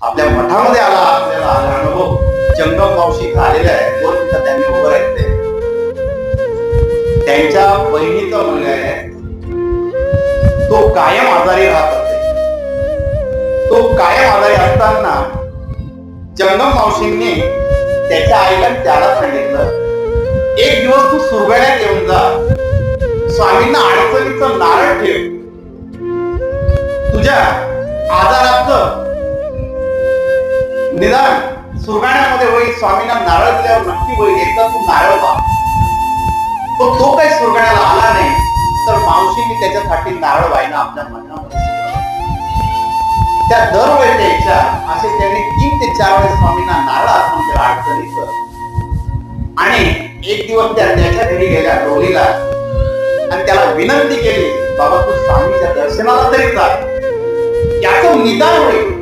आपल्या मठामध्ये आला, आपल्याला अनुभव जंगम मावशी आलेला आहे. दोन मिनिटं त्यांनी उभं राहते. त्यांच्या बहिणीचा मुलगा आहे, तो कायम आजारी राहत असते. तो कायम आजारी असताना जंगम मावशींनी त्याच्या आईला त्याला सांगितलं, एक दिवस तू सुरगाण्यात येऊन जा, स्वामींना अडचणीचं नारळ ठेव, तुझ्या आजाराचं निदान सुरगाण्यामध्ये होईल, स्वामींना नारळ दिल्यावर नक्की होईल. एकदा तू नारळ पा. तो काही सुरगाण्याला आला नाही, तर मावशींनी त्याच्यासाठी नारळ व्हायला आपल्या मनामध्ये त्या दरवेळेस द्यायच्या. असे त्यांनी 3 ते 4 वेळेस स्वामींना नारळ अर्पण केला अडचणीचं. आणि एक दिवस त्याच्या घरी गेल्या डोलीला आणि त्याला विनंती केली, बाबा तू स्वामीच्या दर्शनाला तरी जा, याचं निदान होईल.